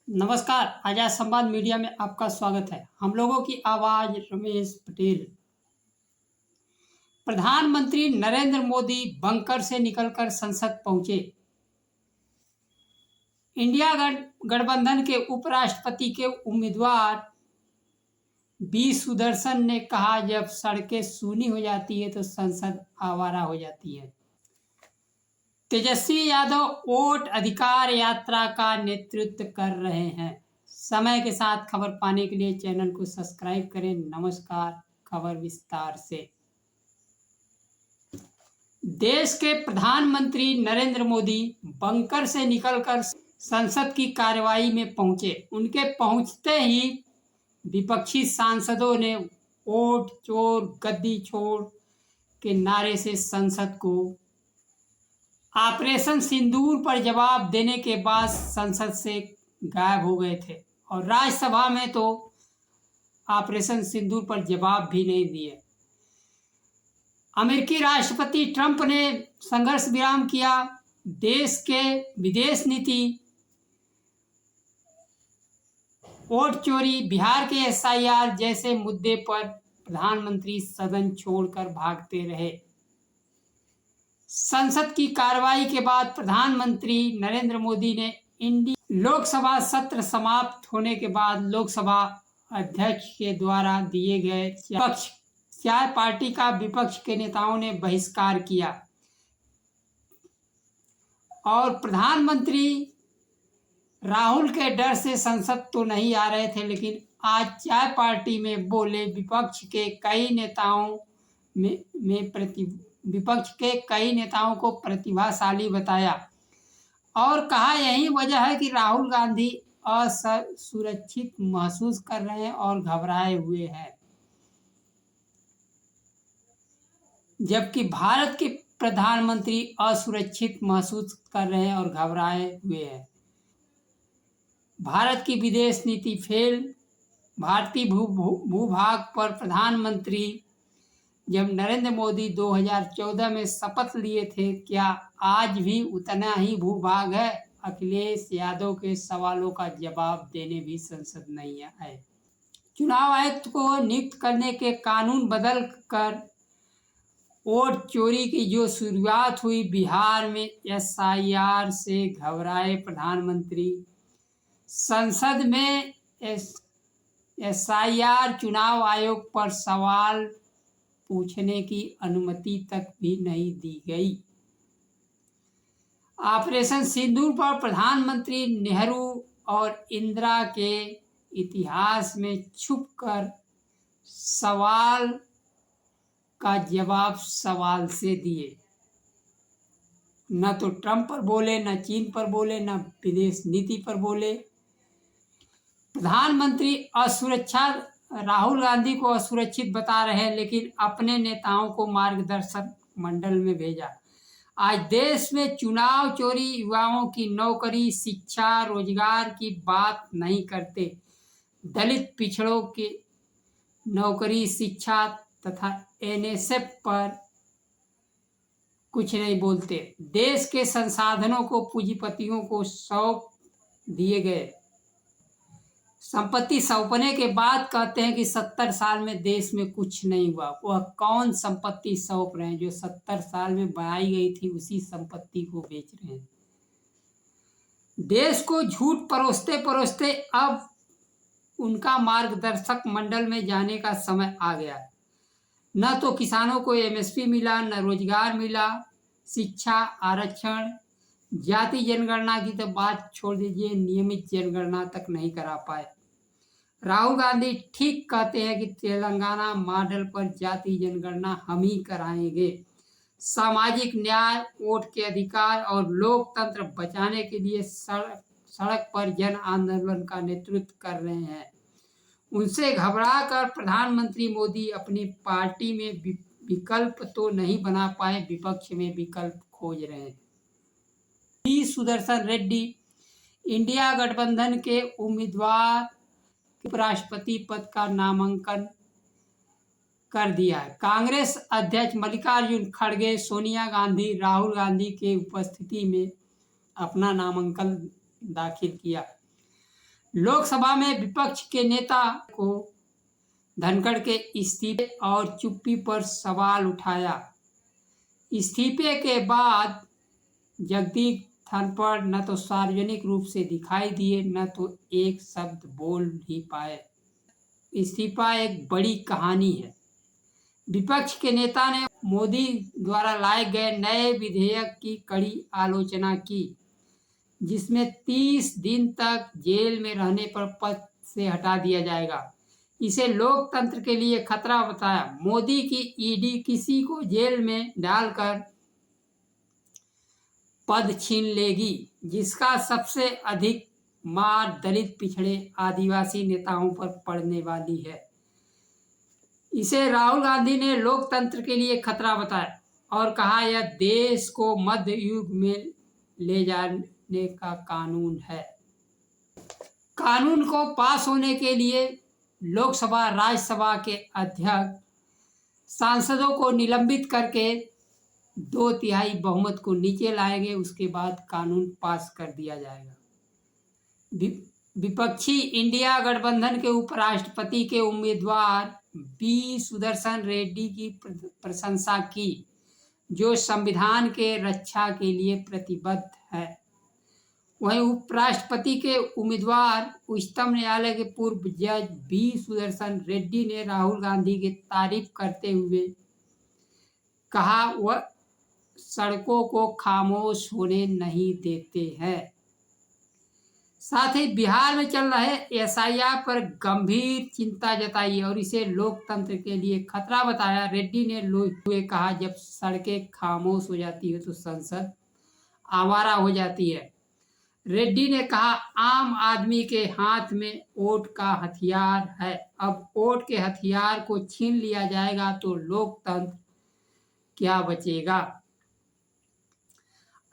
नमस्कार। आजाद संवाद मीडिया में आपका स्वागत है। हम लोगों की आवाज रमेश पटेल। प्रधानमंत्री नरेंद्र मोदी बंकर से निकलकर संसद पहुंचे। इंडिया गठबंधन के उपराष्ट्रपति के उम्मीदवार बी सुदर्शन ने कहा, जब सड़कें सूनी हो जाती है तो संसद आवारा हो जाती है। तेजस्वी यादव वोट अधिकार यात्रा का नेतृत्व कर रहे हैं। समय के साथ खबर पाने के लिए चैनल को सब्सक्राइब करें। नमस्कार, खबर विस्तार से। देश के प्रधानमंत्री नरेंद्र मोदी बंकर से निकलकर संसद की कार्यवाही में पहुंचे। उनके पहुंचते ही विपक्षी सांसदों ने वोट चोर गद्दी छोड़ के नारे से संसद को ऑपरेशन सिंदूर पर जवाब देने के बाद संसद से गायब हो गए थे और राज्यसभा में तो ऑपरेशन सिंदूर पर जवाब भी नहीं दिए। अमेरिकी राष्ट्रपति ट्रंप ने संघर्ष विराम किया। देश के विदेश नीति, वोट चोरी, बिहार के एसआईआर जैसे मुद्दे पर प्रधानमंत्री सदन छोड़कर भागते रहे। संसद की कार्रवाई के बाद प्रधानमंत्री नरेंद्र मोदी ने लोकसभा सत्र समाप्त होने के बाद लोकसभा अध्यक्ष के द्वारा दिए गए चाय पार्टी का विपक्ष के नेताओं ने बहिष्कार किया और प्रधानमंत्री राहुल के डर से संसद तो नहीं आ रहे थे, लेकिन आज चाय पार्टी में बोले। विपक्ष के कई नेताओं को प्रतिभाशाली बताया और कहा, यही वजह है कि राहुल गांधी असुरक्षित महसूस कर रहे हैं और घबराए हुए हैं, जबकि भारत के प्रधानमंत्री असुरक्षित महसूस कर रहे हैं और घबराए हुए हैं। भारत की विदेश नीति फेल। भारतीय भूभाग पर प्रधानमंत्री जब नरेंद्र मोदी 2014 में शपथ लिए थे, क्या आज भी उतना ही भूभाग है? अखिलेश यादव के सवालों का जवाब देने भी संसद नहीं आए। चुनाव आयुक्त को नियुक्त करने के कानून बदल कर वोट चोरी की जो शुरुआत हुई, बिहार में एसआईआर से घबराए प्रधानमंत्री। संसद में एसआईआर चुनाव आयोग पर सवाल पूछने की अनुमति तक भी नहीं दी गई। ऑपरेशन सिंदूर पर प्रधानमंत्री नेहरू और इंदिरा के इतिहास में छुपकर सवाल का जवाब सवाल से दिए। न तो ट्रंप पर बोले, न चीन पर बोले, न विदेश नीति पर बोले। प्रधानमंत्री राहुल गांधी को असुरक्षित बता रहे हैं, लेकिन अपने नेताओं को मार्गदर्शक मंडल में भेजा। आज देश में चुनाव चोरी, युवाओं की नौकरी, शिक्षा, रोजगार की बात नहीं करते। दलित पिछड़ों की नौकरी, शिक्षा तथा एनएसएफ पर कुछ नहीं बोलते। देश के संसाधनों को पूंजीपतियों को सौंप दिए गए। संपत्ति सौंपने के बाद कहते हैं कि 70 साल में देश में कुछ नहीं हुआ। वह कौन संपत्ति सौंप रहे हैं? जो 70 साल में बनाई गई थी उसी संपत्ति को बेच रहे हैं। देश को झूठ परोसते परोसते अब उनका मार्गदर्शक मंडल में जाने का समय आ गया। न तो किसानों को एमएसपी मिला, न रोजगार मिला, शिक्षा, आरक्षण, जाति जनगणना की तो बात छोड़ दीजिए, नियमित जनगणना तक नहीं करा पाए। राहुल गांधी ठीक कहते हैं कि तेलंगाना मॉडल पर जाति जनगणना हम ही कराएंगे। सामाजिक न्याय, वोट के अधिकार और लोकतंत्र बचाने के लिए सड़क पर जन आंदोलन का नेतृत्व कर रहे हैं। उनसे घबराकर प्रधानमंत्री मोदी अपनी पार्टी में विकल्प तो नहीं बना पाए, विपक्ष में विकल्प खोज रहे हैं। बी सुदर्शन रेड्डी इंडिया गठबंधन के उम्मीदवार उपराष्ट्रपति पद का नामांकन कर दिया है। कांग्रेस अध्यक्ष मल्लिकार्जुन खड़गे, सोनिया गांधी, राहुल गांधी के उपस्थिति में अपना नामांकन दाखिल किया। लोकसभा में विपक्ष के नेता को धनखड़ के इस्तीफे और चुप्पी पर सवाल उठाया। इस्तीफे के बाद जगदीप धनखड़ न तो सार्वजनिक रूप से दिखाई दिए, न तो एक शब्द बोल ही पाए। इस्तीफा एक बड़ी कहानी है। विपक्ष के नेता ने मोदी द्वारा लाए गए नए विधेयक की कड़ी आलोचना की, जिसमें 30 दिन तक जेल में रहने पर पद से हटा दिया जाएगा। इसे लोकतंत्र के लिए खतरा बताया। मोदी की ईडी किसी को जेल में डालकर पद छीन लेगी, जिसका सबसे अधिक मार दलित, पिछड़े, आदिवासी नेताओं पर पड़ने वाली है। इसे राहुल गांधी ने लोकतंत्र के लिए खतरा बताया और कहा यह देश को मध्य युग में ले जाने का कानून है। कानून को पास होने के लिए लोकसभा राज्यसभा के अध्यक्ष सांसदों को निलंबित करके 2/3 बहुमत को नीचे लाएंगे। उसके बाद कानून पास कर दिया जाएगा। विपक्षी इंडिया गठबंधन के उपराष्ट्रपति के उम्मीदवार बी सुदर्शन रेड्डी की प्रशंसा की, जो संविधान के रक्षा के लिए प्रतिबद्ध है। वहीं उपराष्ट्रपति के उम्मीदवार उच्चतम न्यायालय के पूर्व जज बी सुदर्शन रेड्डी ने राहुल गांधी की तारीफ करते हुए कहा वह सड़कों को खामोश होने नहीं देते हैं। साथ ही बिहार में चल रहे एसआईआर पर गंभीर चिंता जताई और इसे लोकतंत्र के लिए खतरा बताया। रेड्डी ने हुए कहा जब सड़कें खामोश हो जाती है तो संसद आवारा हो जाती है। रेड्डी ने कहा आम आदमी के हाथ में वोट का हथियार है। अब वोट के हथियार को छीन लिया जाएगा तो लोकतंत्र क्या बचेगा।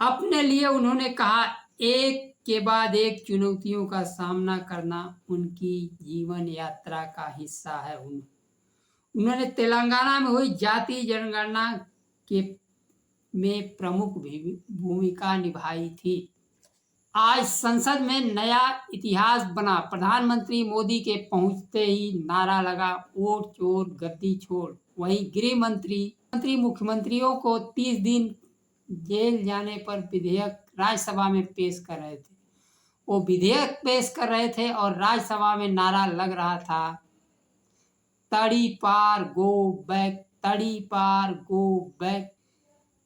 अपने लिए उन्होंने कहा एक के बाद एक चुनौतियों का सामना करना उनकी जीवन यात्रा का हिस्सा है। उन्होंने तेलंगाना में हुई जाति जनगणना में प्रमुख भूमिका निभाई थी। आज संसद में नया इतिहास बना। प्रधानमंत्री मोदी के पहुंचते ही नारा लगा वोट चोर गद्दी छोड़। वहीं गृह मंत्री मुख्यमंत्रियों को 30 दिन जेल जाने पर विधेयक राज्यसभा में पेश कर रहे थे। वो विधेयक पेश कर रहे थे और राज्यसभा में नारा लग रहा था तड़ी पार गो बैक, तड़ी पार गो बैक।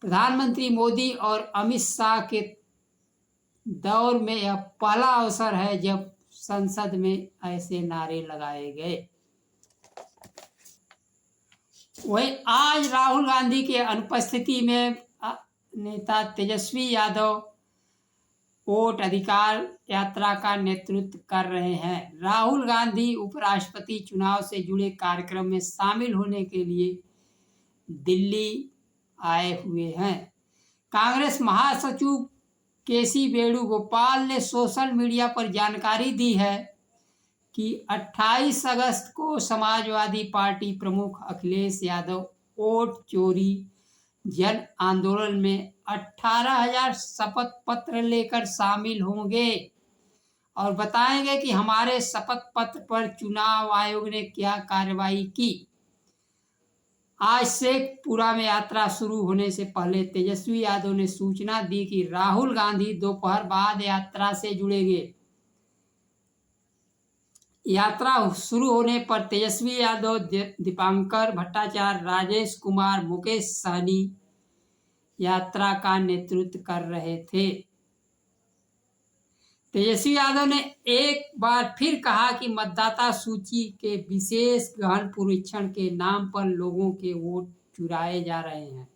प्रधानमंत्री मोदी और अमित शाह के दौर में यह पहला अवसर है जब संसद में ऐसे नारे लगाए गए। वहीं आज राहुल गांधी के अनुपस्थिति में नेता तेजस्वी यादव वोट अधिकार यात्रा का नेतृत्व कर रहे हैं। राहुल गांधी उपराष्ट्रपति चुनाव से जुड़े कार्यक्रम में शामिल होने के लिए दिल्ली आए हुए हैं। कांग्रेस महासचिव केसी वेणुगोपाल ने सोशल मीडिया पर जानकारी दी है कि 28 अगस्त को समाजवादी पार्टी प्रमुख अखिलेश यादव वोट चोरी जन आंदोलन में 18,000 शपथ पत्र लेकर शामिल होंगे और बताएंगे कि हमारे शपथ पत्र पर चुनाव आयोग ने क्या कार्रवाई की। आज शेखपुरा में यात्रा शुरू होने से पहले तेजस्वी यादव ने सूचना दी कि राहुल गांधी दोपहर बाद यात्रा से जुड़ेंगे। यात्रा शुरू होने पर तेजस्वी यादव, दीपांकर भट्टाचार्य, राजेश कुमार, मुकेश सहनी यात्रा का नेतृत्व कर रहे थे। तेजस्वी यादव ने एक बार फिर कहा कि मतदाता सूची के विशेष गहन परीक्षण के नाम पर लोगों के वोट चुराए जा रहे हैं।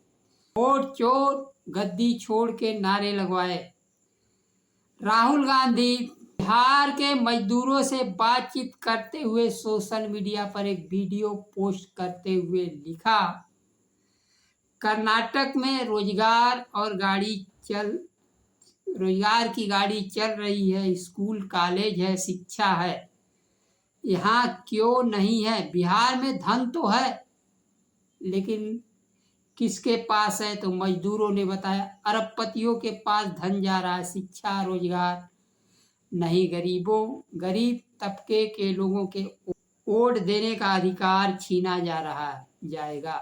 वोट चोर गद्दी छोड़ के नारे लगवाए। राहुल गांधी बिहार के मजदूरों से बातचीत करते हुए सोशल मीडिया पर एक वीडियो पोस्ट करते हुए लिखा, कर्नाटक में रोजगार की गाड़ी चल रही है, स्कूल कॉलेज है, शिक्षा है, यहाँ क्यों नहीं है। बिहार में धन तो है लेकिन किसके पास है, तो मजदूरों ने बताया अरबपतियों के पास धन जा रहा है। शिक्षा, रोजगार, नहीं गरीब तबके के लोगों के वोट देने का अधिकार छीना जाएगा।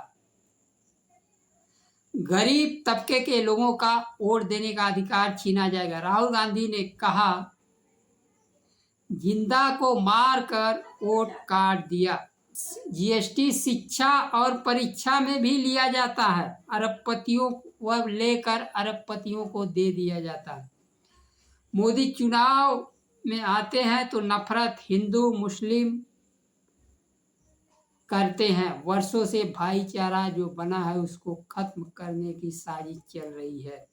गरीब तबके के लोगों का वोट देने का अधिकार छीना जाएगा। राहुल गांधी ने कहा, जिंदा को मार कर वोट काट दिया। जीएसटी शिक्षा और परीक्षा में भी लिया जाता है। अरबपतियों वह लेकर अरबपतियों को दे दिया जाता है। मोदी चुनाव में आते हैं तो नफरत हिंदू मुस्लिम करते हैं। वर्षों से भाईचारा जो बना है उसको खत्म करने की साजिश चल रही है।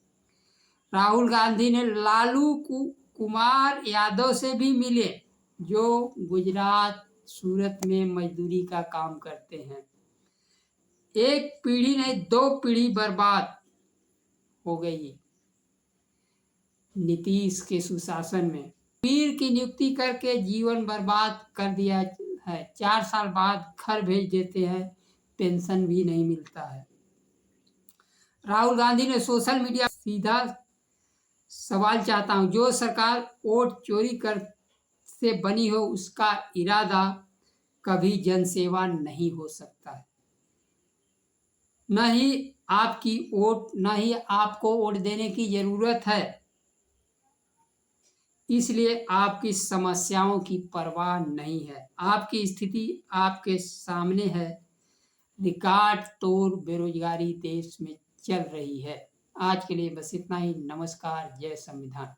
राहुल गांधी ने लालू कुमार यादव से भी मिले, जो गुजरात सूरत में मजदूरी का काम करते हैं। एक पीढ़ी नहीं 2 पीढ़ी बर्बाद हो गई नीतीश के सुशासन में। पीर की नियुक्ति करके जीवन बर्बाद कर दिया है। 4 साल बाद घर भेज देते हैं, पेंशन भी नहीं मिलता है। राहुल गांधी ने सोशल मीडिया सीधा सवाल चाहता हूं, जो सरकार वोट चोरी कर से बनी हो उसका इरादा कभी जनसेवा नहीं हो सकता है। न ही आपको वोट देने की जरूरत है, इसलिए आपकी समस्याओं की परवाह नहीं है। आपकी स्थिति आपके सामने है। रिकॉर्ड तोड़ बेरोजगारी देश में चल रही है। आज के लिए बस इतना ही। नमस्कार। जय संविधान।